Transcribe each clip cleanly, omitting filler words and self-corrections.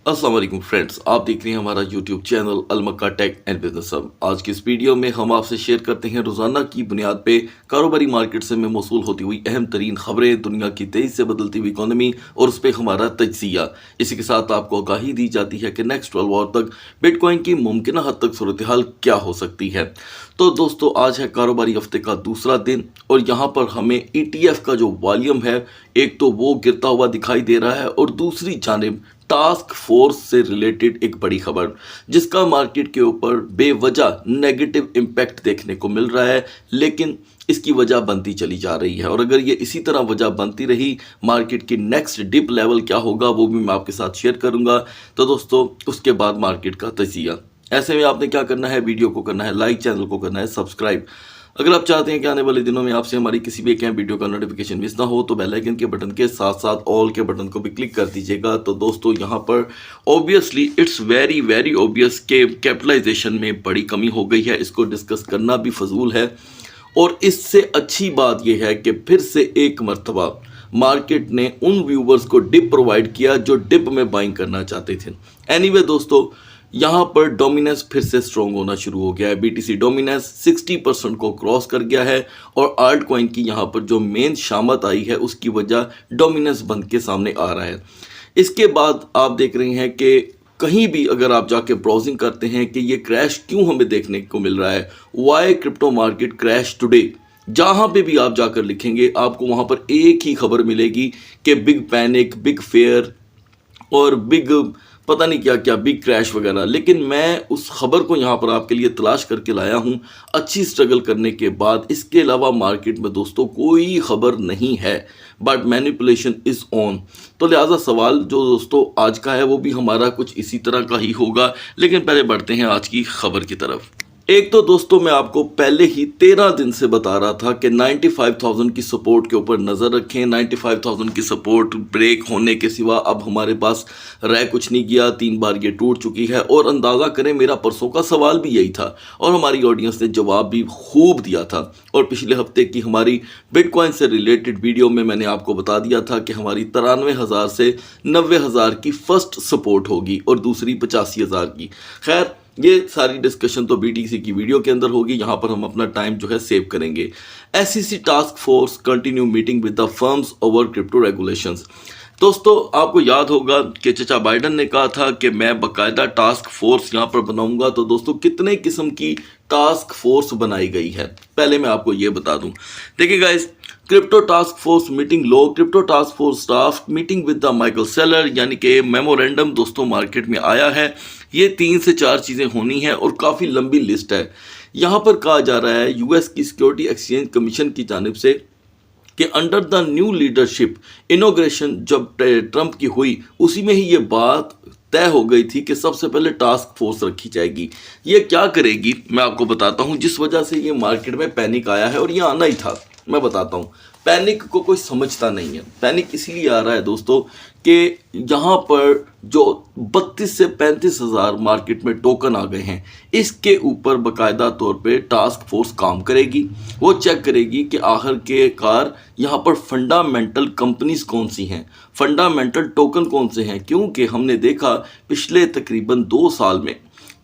अस्सलाम वालेकुम फ्रेंड्स, आप देख रहे हैं हमारा यूट्यूब चैनल अलमक्का टेक एंड बिजनेस हब। आज की इस वीडियो में हम आपसे शेयर करते हैं रोजाना की बुनियाद पे कारोबारी मार्केट से में मौसूल होती हुई अहम तरीन खबरें, दुनिया की तेजी से बदलती हुई इकोनॉमी और उस पर हमारा तज्जिया। इसी के साथ आपको आगाही दी जाती है कि नेक्स्ट 12 आवर तक बिटकॉइन की मुमकिन हद तक सूरत हाल क्या हो सकती है। तो दोस्तों, आज है कारोबारी हफ्ते का दूसरा दिन और यहाँ पर हमें ETF का जो वॉल्यूम है, एक तो वो गिरता हुआ दिखाई दे रहा है और दूसरी जानिब टास्क फोर्स से रिलेटेड एक बड़ी खबर जिसका मार्केट के ऊपर बेवजह नेगेटिव इम्पैक्ट देखने को मिल रहा है, लेकिन इसकी वजह बनती चली जा रही है। और अगर ये इसी तरह वजह बनती रही, मार्केट की नेक्स्ट डिप लेवल क्या होगा वो भी मैं आपके साथ शेयर करूंगा। तो दोस्तों, उसके बाद मार्केट का तजिया। ऐसे में आपने क्या करना है, वीडियो को करना है लाइक, चैनल को करना है सब्सक्राइब। अगर आप चाहते हैं कि आने वाले दिनों में आपसे हमारी किसी भी एक वीडियो का नोटिफिकेशन मिस ना हो तो बेल आइकन के बटन के साथ साथ ऑल के बटन को भी क्लिक कर दीजिएगा। तो दोस्तों, यहाँ पर obviously it's very very obvious के कैपिटलाइजेशन में बड़ी कमी हो गई है, इसको डिस्कस करना भी फजूल है। और इससे अच्छी बात यह है कि फिर से एक मर्तबा मार्केट ने उन व्यूवर्स को डिप प्रोवाइड किया जो डिप में बाइंग करना चाहते थे। एनीवे दोस्तों, यहाँ पर डोमिनेंस फिर से स्ट्रॉन्ग होना शुरू हो गया है। BTC डोमिनेंस 60% को क्रॉस कर गया है और आल्ट कॉइन की यहाँ पर जो मेन शामत आई है उसकी वजह डोमिनेंस बन के सामने आ रहा है। इसके बाद आप देख रहे हैं कि कहीं भी अगर आप जाके ब्राउजिंग करते हैं कि ये क्रैश क्यों हमें देखने को मिल रहा है, why crypto market crash today, जहाँ पे भी आप जाकर लिखेंगे आपको वहाँ पर एक ही खबर मिलेगी कि बिग पैनिक, बिग फेयर और बिग पता नहीं क्या क्या, बिग क्रैश वगैरह। लेकिन मैं उस खबर को यहाँ पर आपके लिए तलाश करके लाया हूँ अच्छी स्ट्रगल करने के बाद। इसके अलावा मार्केट में दोस्तों कोई खबर नहीं है, बट मैनिपुलेशन इज़ ऑन। तो लिहाजा सवाल जो दोस्तों आज का है वो भी हमारा कुछ इसी तरह का ही होगा। लेकिन पहले बढ़ते हैं आज की खबर की तरफ। एक तो दोस्तों, मैं आपको पहले ही 13 दिन से बता रहा था कि 95,000 की सपोर्ट के ऊपर नज़र रखें। 95,000 की सपोर्ट ब्रेक होने के सिवा अब हमारे पास रह कुछ नहीं गया। 3 बार ये टूट चुकी है और अंदाज़ा करें मेरा परसों का सवाल भी यही था और हमारी ऑडियंस ने जवाब भी खूब दिया था। और पिछले हफ्ते की हमारी बिटकॉइन से रिलेटेड वीडियो में मैंने आपको बता दिया था कि हमारी 93,000 से 90,000 की फर्स्ट सपोर्ट होगी और दूसरी 85,000 की। खैर, ये सारी डिस्कशन तो BTC की वीडियो के अंदर होगी, यहाँ पर हम अपना टाइम जो है सेव करेंगे। SEC task force continue meeting with the firms over crypto regulations. दोस्तों, आपको याद होगा कि चचा बाइडन ने कहा था कि मैं बाकायदा टास्क फोर्स यहाँ पर बनाऊंगा। तो दोस्तों, कितने किस्म की टास्क फोर्स बनाई गई है पहले मैं आपको ये बता दूं। देखिए guys, crypto task force meeting low, crypto task force staff meeting with the Michael Saylor, यानी कि मेमोरेंडम दोस्तों मार्केट में आया है। ये 3 से 4 चीज़ें होनी हैं और काफ़ी लंबी लिस्ट है। यहाँ पर कहा जा रहा है US की सिक्योरिटी एक्सचेंज कमीशन की जानिब से कि under the new leadership inauguration जब ट्रंप की हुई उसी में ही ये बात तय हो गई थी कि सबसे पहले टास्क फोर्स रखी जाएगी। ये क्या करेगी मैं आपको बताता हूँ, जिस वजह से ये मार्केट में पैनिक आया है और ये आना ही था। मैं बताता हूँ, पैनिक को कोई समझता नहीं है। पैनिक इसलिए आ रहा है दोस्तों कि यहाँ पर जो 32 से 35 हज़ार मार्केट में टोकन आ गए हैं, इसके ऊपर बाकायदा तौर पे टास्क फोर्स काम करेगी। वो चेक करेगी कि आखिर के कार यहाँ पर फंडामेंटल कंपनीज कौन सी हैं, फंडामेंटल टोकन कौन से हैं। क्योंकि हमने देखा पिछले तकरीबन 2 साल में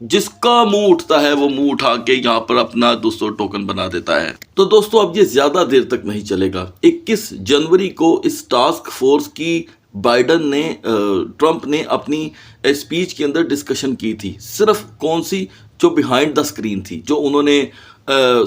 जिसका मुंह उठता है वो मुंह उठा के यहाँ पर अपना दोस्तों टोकन बना देता है। तो दोस्तों, अब ये ज्यादा देर तक नहीं चलेगा। 21 जनवरी को इस टास्क फोर्स की बाइडन ने ट्रंप ने अपनी स्पीच के अंदर डिस्कशन की थी। सिर्फ कौन सी, जो बिहाइंड द स्क्रीन थी, जो उन्होंने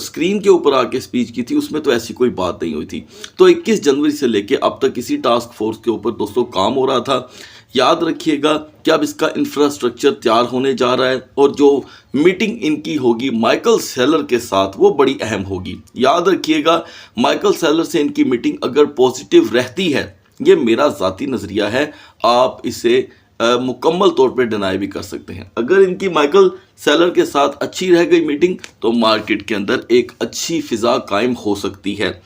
स्क्रीन के ऊपर आके स्पीच की थी, उसमें तो ऐसी कोई बात नहीं हुई थी। तो 21 जनवरी से लेके अब तक इसी टास्क फोर्स के ऊपर दोस्तों काम हो रहा था। याद रखिएगा कि अब इसका इंफ्रास्ट्रक्चर तैयार होने जा रहा है और जो मीटिंग इनकी होगी माइकल सेलर के साथ वो बड़ी अहम होगी। याद रखिएगा, माइकल सेलर से इनकी मीटिंग अगर पॉजिटिव रहती है, ये मेरा ज़ाती नज़रिया है, आप इसे मुकम्मल तौर पे डिनाई भी कर सकते हैं। अगर इनकी माइकल सेलर के साथ अच्छी रह गई मीटिंग तो मार्केट के अंदर एक अच्छी फिजा कायम हो सकती है,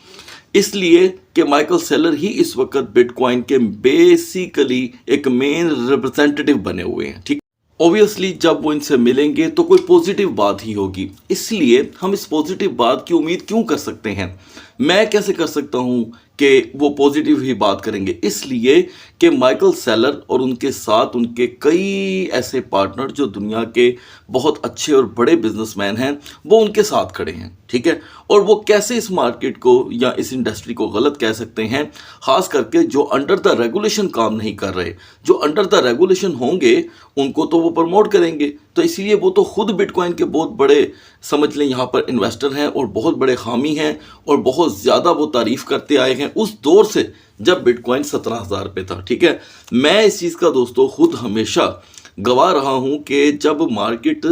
इसलिए कि माइकल सेलर ही इस वक्त बिटकॉइन के बेसिकली एक मेन रिप्रेजेंटेटिव बने हुए हैं। ठीक, ऑब्वियसली जब वो इनसे मिलेंगे तो कोई पॉजिटिव बात ही होगी, इसलिए हम इस पॉजिटिव बात की उम्मीद क्यों कर सकते हैं। मैं कैसे कर सकता हूँ कि वो पॉजिटिव ही बात करेंगे, इसलिए कि माइकल सेलर और उनके साथ उनके कई ऐसे पार्टनर जो दुनिया के बहुत अच्छे और बड़े बिजनेसमैन हैं वो उनके साथ खड़े हैं, ठीक है। और वो कैसे इस मार्केट को या इस इंडस्ट्री को गलत कह सकते हैं, खास करके जो अंडर द रेगुलेशन काम नहीं कर रहे। जो अंडर द रेगुलेशन होंगे उनको तो वो प्रमोट करेंगे, तो इसीलिए वो तो खुद बिटकॉइन के बहुत बड़े समझ लें यहाँ पर इन्वेस्टर हैं और बहुत बड़े हामी हैं और बहुत ज़्यादा वो तारीफ़ करते आए हैं उस दौर से जब बिटकॉइन 17,000 पे था, ठीक है। मैं इस चीज़ का दोस्तों खुद हमेशा गवाह रहा हूँ कि जब मार्केट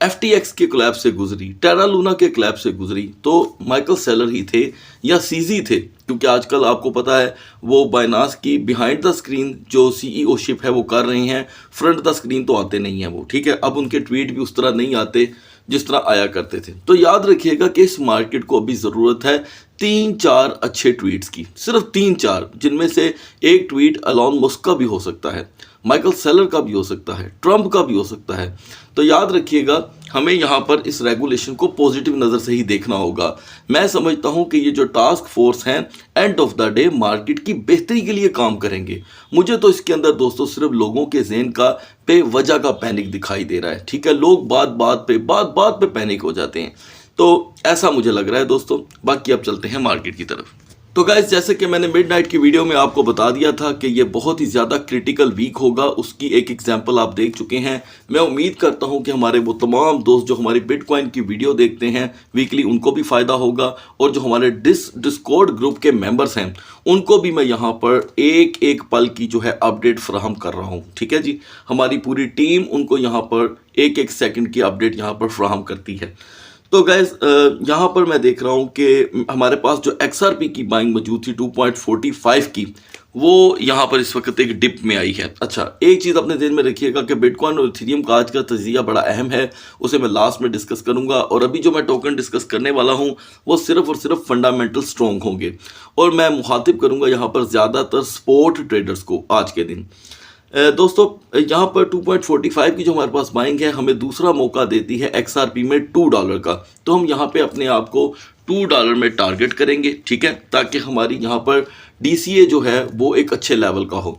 FTX के क्लैप से गुजरी, टेरा लूना के क्लैप से गुजरी, तो माइकल सेलर ही थे या सीजी थे, क्योंकि आजकल आपको पता है वो बाइनांस की बिहाइंड द स्क्रीन जो CEOशिप है वो कर रहे हैं, फ्रंट द स्क्रीन तो आते नहीं हैं वो, ठीक है। अब उनके ट्वीट भी उस तरह नहीं आते जिस तरह आया करते थे। तो याद रखिएगा कि इस मार्केट को अभी ज़रूरत है 3-4 अच्छे ट्वीट्स की, सिर्फ 3-4, जिनमें से एक ट्वीट एलॉन मस्क का भी हो सकता है, माइकल सेलर का भी हो सकता है, ट्रंप का भी हो सकता है। तो याद रखिएगा हमें यहाँ पर इस रेगुलेशन को पॉजिटिव नज़र से ही देखना होगा। मैं समझता हूँ कि ये जो टास्क फोर्स हैं end of the day market की बेहतरी के लिए काम करेंगे। मुझे तो इसके अंदर दोस्तों सिर्फ लोगों के ज़हन का बेवजह का पैनिक दिखाई दे रहा है, ठीक है। लोग बात बात पे पैनिक हो जाते हैं, तो ऐसा मुझे लग रहा है दोस्तों। बाकी अब चलते हैं मार्केट की तरफ। तो गाइस, जैसे कि मैंने मिडनाइट की वीडियो में आपको बता दिया था कि ये बहुत ही ज़्यादा क्रिटिकल वीक होगा, उसकी एक एग्जांपल आप देख चुके हैं। मैं उम्मीद करता हूं कि हमारे वो तमाम दोस्त जो हमारी बिटकॉइन की वीडियो देखते हैं वीकली, उनको भी फ़ायदा होगा, और जो हमारे डिस्कॉर्ड ग्रुप के मेंबर्स हैं उनको भी मैं यहाँ पर एक एक पल की जो है अपडेट फराहम कर रहा हूँ, ठीक है जी। हमारी पूरी टीम उनको यहाँ पर एक एक सेकेंड की अपडेट यहाँ पर फराहम करती है। तो गैस यहाँ पर मैं देख रहा हूँ कि हमारे पास जो XRP की बाइंग मौजूद थी 2.45 की, वो यहाँ पर इस वक्त एक डिप में आई है। अच्छा, एक चीज़ अपने ध्यान में रखिएगा कि बिटकॉइन और इथेरियम का आज का तजिया बड़ा अहम है, उसे मैं लास्ट में डिस्कस करूँगा। और अभी जो मैं टोकन डिस्कस करने वाला हूँ वो सिर्फ और सिर्फ फंडामेंटल स्ट्रॉन्ग होंगे, और मैं मुखातिब करूँगा यहाँ पर ज़्यादातर स्पोर्ट ट्रेडर्स को आज के दिन। दोस्तों यहाँ पर 2.45 की जो हमारे पास बाइंग है हमें दूसरा मौका देती है XRP में $2 का, तो हम यहाँ पे अपने आप को $2 में टारगेट करेंगे, ठीक है, ताकि हमारी यहाँ पर DCA जो है वो एक अच्छे लेवल का हो।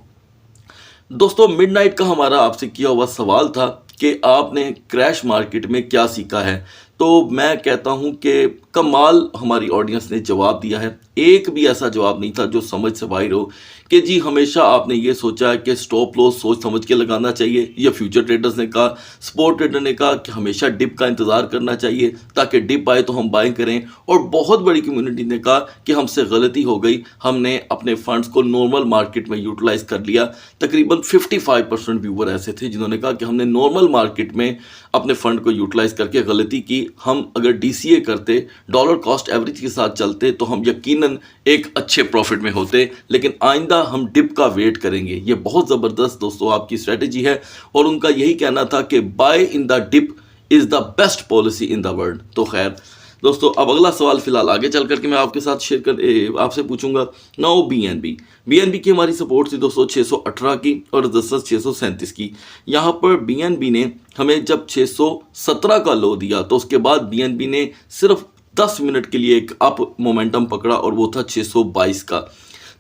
दोस्तों मिडनाइट का हमारा आपसे किया हुआ सवाल था कि आपने क्रैश मार्केट में क्या सीखा है, तो मैं कहता हूं कि कमाल हमारी ऑडियंस ने जवाब दिया है। एक भी ऐसा जवाब नहीं था जो समझ से बाहर हो कि जी हमेशा आपने ये सोचा है कि स्टॉप लॉस सोच समझ के लगाना चाहिए, या फ्यूचर ट्रेडर्स ने कहा, स्पोर्ट ट्रेडर ने कहा कि हमेशा डिप का इंतज़ार करना चाहिए ताकि डिप आए तो हम बाय करें, और बहुत बड़ी कम्युनिटी ने कहा कि हमसे गलती हो गई, हमने अपने फंड्स को नॉर्मल मार्केट में यूटिलाइज़ कर लिया। तकरीबन 55% व्यूवर ऐसे थे जिन्होंने कहा कि हमने नॉर्मल मार्केट में अपने फंड को यूटिलाइज़ करके गलती की, हम अगर DCA करते, डॉलर कॉस्ट एवरेज के साथ चलते, तो हम यकीनन एक अच्छे प्रॉफिट में होते, लेकिन आइंदा हम डिप का वेट करेंगे। ये बहुत ज़बरदस्त दोस्तों आपकी स्ट्रेटजी है, और उनका यही कहना था कि buy in the dip is the best policy in the world. तो खैर दोस्तों, अब अगला सवाल फिलहाल आगे चल करके मैं आपके साथ शेयर कर आपसे पूछूंगा। नाउ BNB की हमारी सपोर्ट थी दोस्तों 618 की और रेजिस्टेंस 637 की। यहाँ पर BNB ने हमें जब 617 का लो दिया तो उसके बाद BNB ने सिर्फ 10 मिनट के लिए एक अप मोमेंटम पकड़ा, और वो था 622 का।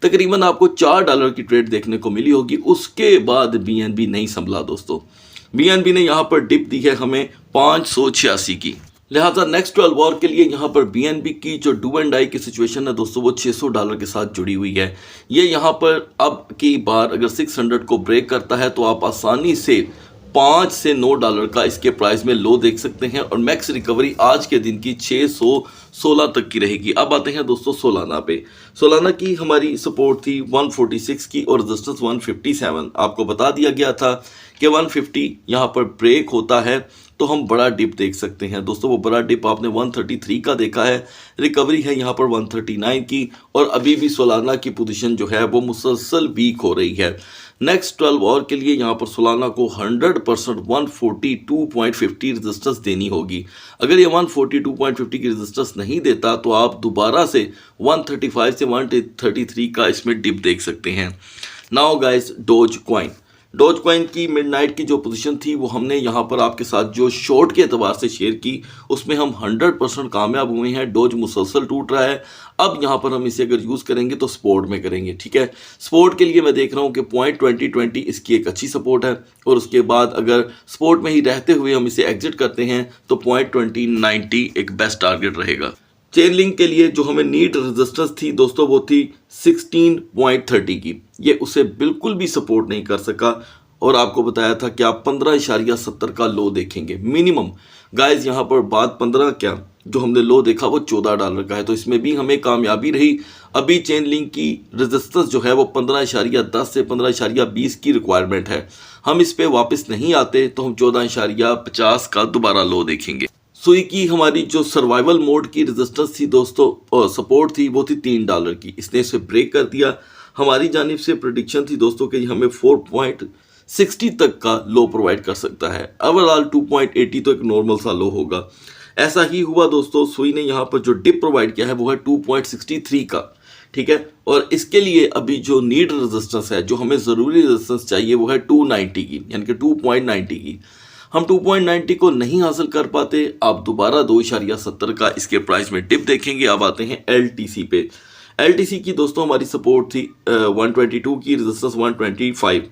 तकरीबन आपको $4 की ट्रेड देखने को मिली होगी। उसके बाद BNB नहीं संभला दोस्तों। BNB ने यहाँ पर डिप दी है हमें 586 की। लिहाजा नेक्स्ट 12 आवर के लिए यहाँ पर BNB की जो डू एंड डाई की सिचुएशन है दोस्तों वो $600 के साथ जुड़ी हुई है। ये यहाँ पर अब की बार अगर 600 को ब्रेक करता है तो आप आसानी से $5 से $9 का इसके प्राइस में लो देख सकते हैं, और मैक्स रिकवरी आज के दिन की 616 तक की रहेगी। अब आते हैं दोस्तों सोलाना पे। सोलाना की हमारी सपोर्ट थी 146 की और रेजिस्टेंस 157। आपको बता दिया गया था कि 150 यहाँ पर ब्रेक होता है तो हम बड़ा डिप देख सकते हैं दोस्तों। वो बड़ा डिप आपने 133 का देखा है, रिकवरी है यहाँ पर 139 की, और अभी भी सोलाना की पोजीशन जो है वो मुसलसल वीक हो रही है। नेक्स्ट 12 आवर के लिए यहाँ पर सोलाना को 100% 142.50 रेजिस्टेंस देनी होगी। अगर ये 142.50 की रेजिस्टेंस नहीं देता तो आप दोबारा से 135 से 133 का इसमें डिप देख सकते हैं। Now guys, dose coin dose coin की मिडनाइट की जो पोजीशन थी वो हमने यहाँ पर आपके साथ जो शॉर्ट के एतबार से शेयर की, उसमें हम 100% कामयाब हुए हैं। डोज मुसलसल टूट रहा है। अब यहाँ पर हम इसे अगर यूज़ करेंगे तो स्पोर्ट में करेंगे, ठीक है। स्पोर्ट के लिए मैं देख रहा हूँ कि पॉइंट 2020 इसकी एक अच्छी सपोर्ट है, और उसके बाद अगर स्पोर्ट में ही रहते हुए हम इसे एग्जिट करते हैं तो पॉइंट 2090 एक बेस्ट टारगेट रहेगा। चेन लिंक के लिए जो हमें नीड रेजिस्टेंस थी दोस्तों वो थी 16.30 की, ये उसे बिल्कुल भी सपोर्ट नहीं कर सका, और आपको बताया था कि आप 15.70 का लो देखेंगे मिनिमम। गाइस यहाँ पर बात 15 क्या, जो हमने लो देखा वो $14 का है, तो इसमें भी हमें कामयाबी रही। अभी चेन लिंक की रेजिस्टेंस जो है वो 15.10 से 15.20 की रिक्वायरमेंट है। हम इस पे वापस नहीं आते तो हम 14.50 का दोबारा लो देखेंगे। सुई की हमारी जो सर्वाइवल मोड की रेजिस्टेंस थी दोस्तों, और सपोर्ट थी, वो थी $3 की, इसने इसे ब्रेक कर दिया। हमारी जानिब से प्रेडिक्शन थी दोस्तों कि हमें 4.60 तक का लो प्रोवाइड कर सकता है। ओवरऑल 2.80 तो एक नॉर्मल सा लो होगा। ऐसा ही हुआ दोस्तों। सुई ने यहाँ पर जो डिप प्रोवाइड किया है वो है 2.63 का, ठीक है। और इसके लिए अभी जो नीड रेजिस्टेंस है, जो हमें ज़रूरी रेजिस्टेंस चाहिए, वो है 290 की, यानी कि 2.90 की। हम 2.90 को नहीं हासिल कर पाते। आप दोबारा 2.70 का इसके प्राइस में डिप देखेंगे। अब आते हैं LTC पे। LTC की दोस्तों हमारी सपोर्ट थी 122 की, रेजिस्टेंस 125।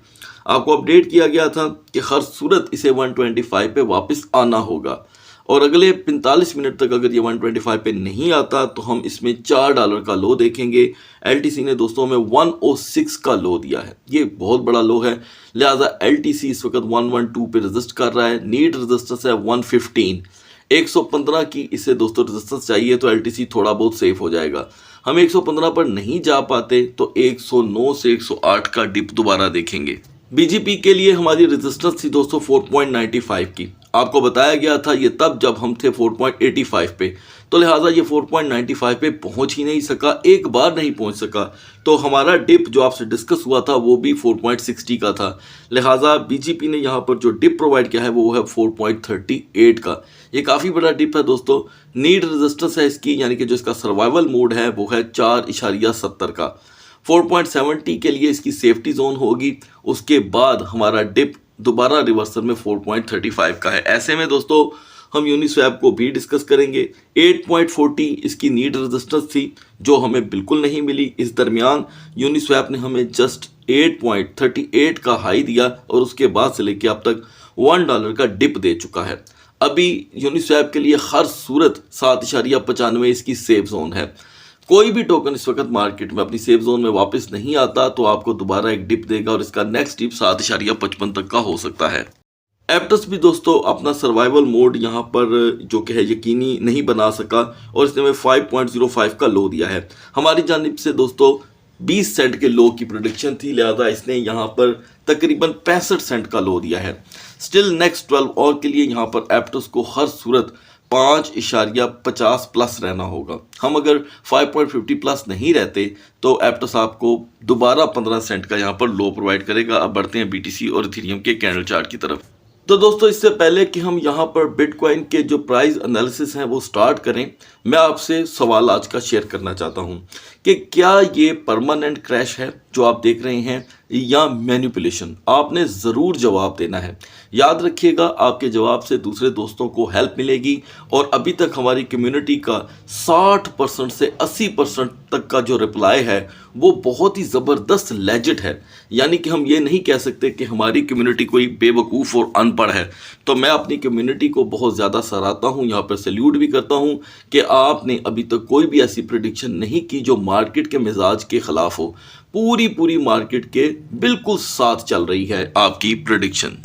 आपको अपडेट किया गया था कि हर सूरत इसे 125 पे वापस आना होगा, और अगले 45 मिनट तक अगर ये 125 पे नहीं आता तो हम इसमें $4 का लो देखेंगे। LTC ने दोस्तों हमें 106 का लो दिया है, ये बहुत बड़ा लो है, लिहाजा LTC इस वक्त 112 पे रेजिस्ट कर रहा है। नीड रेजिस्टेंस है 115, 115 की इसे दोस्तों रेजिस्टेंस चाहिए, तो LTC थोड़ा बहुत सेफ हो जाएगा। हम 115 पर नहीं जा पाते तो 109 से 108 का डिप दोबारा देखेंगे। BGP के लिए हमारी रेजिस्टेंस थी दोस्तों 4.95 की। आपको बताया गया था ये तब जब हम थे 4.85 पे, तो लिहाजा ये 4.95 पे पहुंच ही नहीं सका, एक बार नहीं पहुंच सका। तो हमारा डिप जो आपसे डिस्कस हुआ था वो भी 4.60 का था। लिहाजा BGP ने यहाँ पर जो डिप प्रोवाइड किया है वो है 4.38 का। ये काफ़ी बड़ा डिप है दोस्तों। नीड रेजिस्टेंस है इसकी, यानी कि जो इसका सर्वाइवल मोड है वो है 4.70 का। 4.70 के लिए इसकी सेफ्टी जोन होगी, उसके बाद हमारा डिप दोबारा रिवर्सल में 4.35 का है। ऐसे में दोस्तों हम यूनिस्वैप को भी डिस्कस करेंगे। 8.40 इसकी नीड रेजिस्टेंस थी, जो हमें बिल्कुल नहीं मिली। इस दरमियान यूनिस्वैप ने हमें जस्ट 8.38 का हाई दिया, और उसके बाद से लेके अब तक $1 का डिप दे चुका है। अभी यूनिस्वैप के लिए हर सूरत 7.95 इसकी सेफ जोन है। कोई भी टोकन इस वक्त मार्केट में अपनी सेफ जोन में वापस नहीं आता तो आपको दोबारा एक डिप देगा, और इसका नेक्स्ट डिप 7.55 तक का हो सकता है। एप्टस भी दोस्तों अपना सर्वाइवल मोड यहाँ पर जो कि है यकीनी नहीं बना सका, और इसने हमें 5.05 का लो दिया है। हमारी जानिब से दोस्तों 20 सेंट के लो की प्रेडिक्शन थी, लिहाजा इसने यहाँ पर तकरीबन 65 सेंट का लो दिया है। स्टिल नेक्स्ट 12 और के लिए यहाँ पर एप्टस को हर सूरत 5.50 प्लस रहना होगा। हम अगर 5.50 प्लस नहीं रहते तो एप्टस आपको दोबारा 15 सेंट का यहाँ पर लो प्रोवाइड करेगा। अब बढ़ते हैं BTC और इथेरियम के कैंडल चार्ट की तरफ। तो दोस्तों इससे पहले कि हम यहाँ पर बिटकॉइन के जो प्राइस एनालिसिस हैं वो स्टार्ट करें, मैं आपसे सवाल आज का शेयर करना चाहता हूँ कि क्या ये परमानेंट क्रैश है जो आप देख रहे हैं या मैनिपुलेशन। आपने ज़रूर जवाब देना है। याद रखिएगा, आपके जवाब से दूसरे दोस्तों को हेल्प मिलेगी, और अभी तक हमारी कम्युनिटी का 60% से 80% तक का जो रिप्लाई है वो बहुत ही ज़बरदस्त लेजिट है। यानी कि हम ये नहीं कह सकते कि हमारी कम्युनिटी कोई बेवकूफ़ और अनपढ़ है। तो मैं अपनी कम्युनिटी को बहुत ज़्यादा सराहता हूँ, यहाँ पर सैल्यूट भी करता हूँ कि आपने अभी तक कोई भी ऐसी प्रेडिक्शन नहीं की जो मार्केट के मिजाज के ख़िलाफ़ हो। पूरी मार्केट के बिल्कुल साथ चल रही है आपकी प्रेडिक्शन।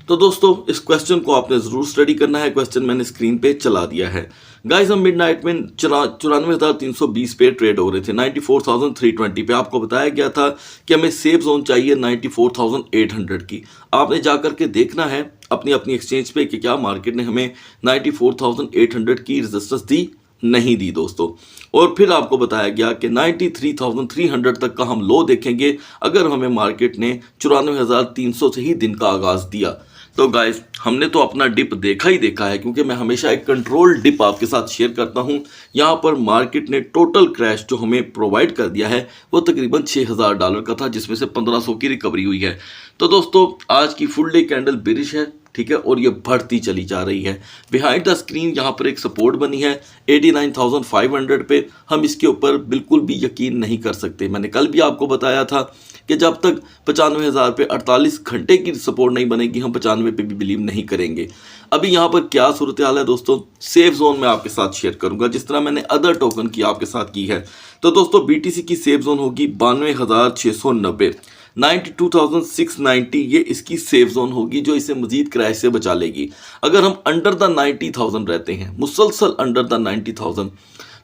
तो दोस्तों इस क्वेश्चन को आपने ज़रूर स्टडी करना है। क्वेश्चन मैंने स्क्रीन पे चला दिया है। गाइस हम मिडनाइट में 94,320 पे ट्रेड हो रहे थे। 94,320 पे आपको बताया गया था कि हमें सेफ जोन चाहिए 94,800 की। आपने जाकर के देखना है अपनी अपनी एक्सचेंज पे कि क्या मार्केट ने हमें 94,800 की रेजिस्टेंस दी, नहीं दी दोस्तों। और फिर आपको बताया गया कि 93,300 तक का हम लो देखेंगे अगर हमें मार्केट ने 94,300 से ही दिन का आगाज़ दिया। तो गाइस हमने तो अपना डिप देखा ही देखा है, क्योंकि मैं हमेशा एक कंट्रोल डिप आपके साथ शेयर करता हूं। यहां पर मार्केट ने टोटल क्रैश जो हमें प्रोवाइड कर दिया है वो तकरीबन $6000 का था, जिसमें से 1500 की रिकवरी हुई है। तो दोस्तों आज की फुल डे कैंडल बेरिश है, ठीक है, और ये बढ़ती चली जा रही है। बिहाइंड द स्क्रीन यहाँ पर एक सपोर्ट बनी है 89,500 पे। हम इसके ऊपर बिल्कुल भी यकीन नहीं कर सकते। मैंने कल भी आपको बताया था कि जब तक 95,000 पे 48 घंटे की सपोर्ट नहीं बनेगी हम 95 पे भी बिलीव नहीं करेंगे। अभी यहाँ पर क्या सूरत हाल है दोस्तों, सेफ जोन में आपके साथ शेयर करूंगा जिस तरह मैंने अदर टोकन की आपके साथ की है। तो दोस्तों BTC की सेफ जोन होगी 92,690, 92,690 ये इसकी सेफ जोन होगी जो इसे मजीद क्रैश से बचा लेगी। अगर हम अंडर द 90,000 रहते हैं, मुसलसल अंडर द 90,000,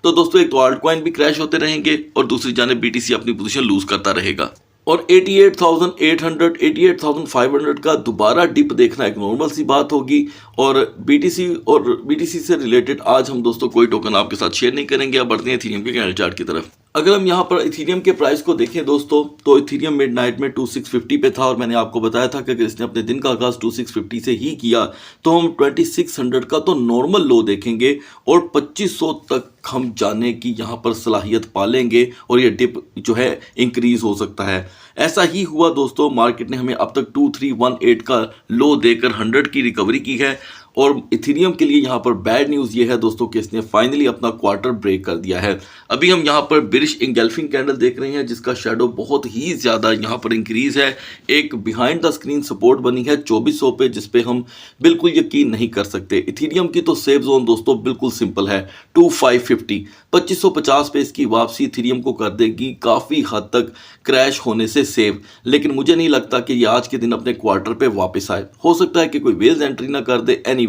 तो दोस्तों एक तो आल्ट कॉइन भी क्रैश होते रहेंगे और दूसरी जाने BTC अपनी पोजीशन लूज करता रहेगा। और 88,800 88,500 का दोबारा डिप देखना एक नॉर्मल सी बात होगी। और BTC से रिलेटेड आज हम दोस्तों कोई टोकन आपके साथ शेयर नहीं करेंगे। अब बढ़ते हैं इथेरियम के कैंडल चार्ट की तरफ। अगर हम यहाँ पर इथेरियम के प्राइस को देखें दोस्तों, तो इथेरियम मिडनाइट में 2650 पे था और मैंने आपको बताया था कि अगर इसने अपने दिन का आगाज 2650 से ही किया तो हम 2600 का तो नॉर्मल लो देखेंगे और 2500 तक हम जाने की यहाँ पर सलाहियत पालेंगे और ये डिप जो है इंक्रीज हो सकता है। ऐसा ही हुआ दोस्तों, मार्केट ने हमें अब तक 2318 का लो देकर 100 की रिकवरी की है। और इथेरियम के लिए यहाँ पर बैड न्यूज़ ये है दोस्तों कि इसने फाइनली अपना क्वार्टर ब्रेक कर दिया है। अभी हम यहाँ पर बिरिश इंगल्फिंग कैंडल देख रहे हैं जिसका शेडो बहुत ही ज़्यादा यहाँ पर इंक्रीज है। एक बिहाइंड द स्क्रीन सपोर्ट बनी है 2400 पे, जिस पे हम बिल्कुल यकीन नहीं कर सकते। इथेरियम की तो सेफ जोन दोस्तों बिल्कुल सिंपल है 2550, 2550 पे इसकी वापसी इथेरियम को कर देगी काफ़ी हद तक क्रैश होने से सेव। लेकिन मुझे नहीं लगता कि ये आज के दिन अपने क्वार्टर पे वापस आए। हो सकता है कि कोई वेल्स एंट्री ना कर दे। एनीवे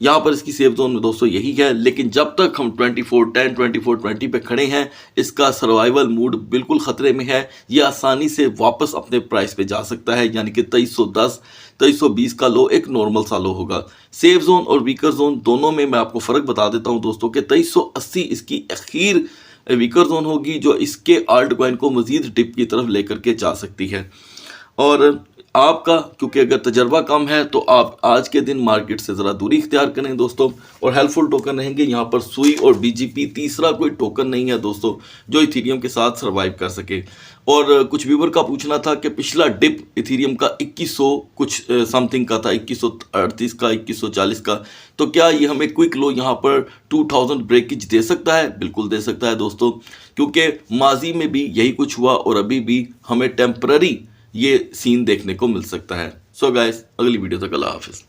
यहाँ पर इसकी सेफ जोन में दोस्तों यही है। लेकिन जब तक हम 2410 2420 पे खड़े हैं इसका सर्वाइवल मूड बिल्कुल खतरे में है। ये आसानी से वापस अपने प्राइस पे जा सकता है, यानी कि 2310 2320 का लो एक नॉर्मल सा लो होगा। सेफ जोन और वीकर जोन दोनों में मैं आपको फ़र्क बता देता हूँ दोस्तों कि 2380 इसकी अखीर वीकर जोन होगी जो इसके आल्ट कॉइन को मजीद डिप की तरफ लेकर के जा सकती है। और आपका क्योंकि अगर तजर्बा कम है तो आप आज के दिन मार्केट से ज़रा दूरी इख्तियार करें दोस्तों। और हेल्पफुल टोकन रहेंगे यहाँ पर सुई और BGP। तीसरा कोई टोकन नहीं है दोस्तों जो इथेरियम के साथ सर्वाइव कर सके। और कुछ व्यूवर का पूछना था कि पिछला डिप इथेरियम का 2100 कुछ समथिंग का था, 2138 का, 2140 का, तो क्या ये हमें क्विक लो यहाँ पर 2000 ब्रेकेज दे सकता है? बिल्कुल दे सकता है दोस्तों, क्योंकि माजी में भी यही कुछ हुआ और अभी भी हमें टेम्पररी ये सीन देखने को मिल सकता है। सो गाइस अगली वीडियो तक अल्लाह हाफिज़।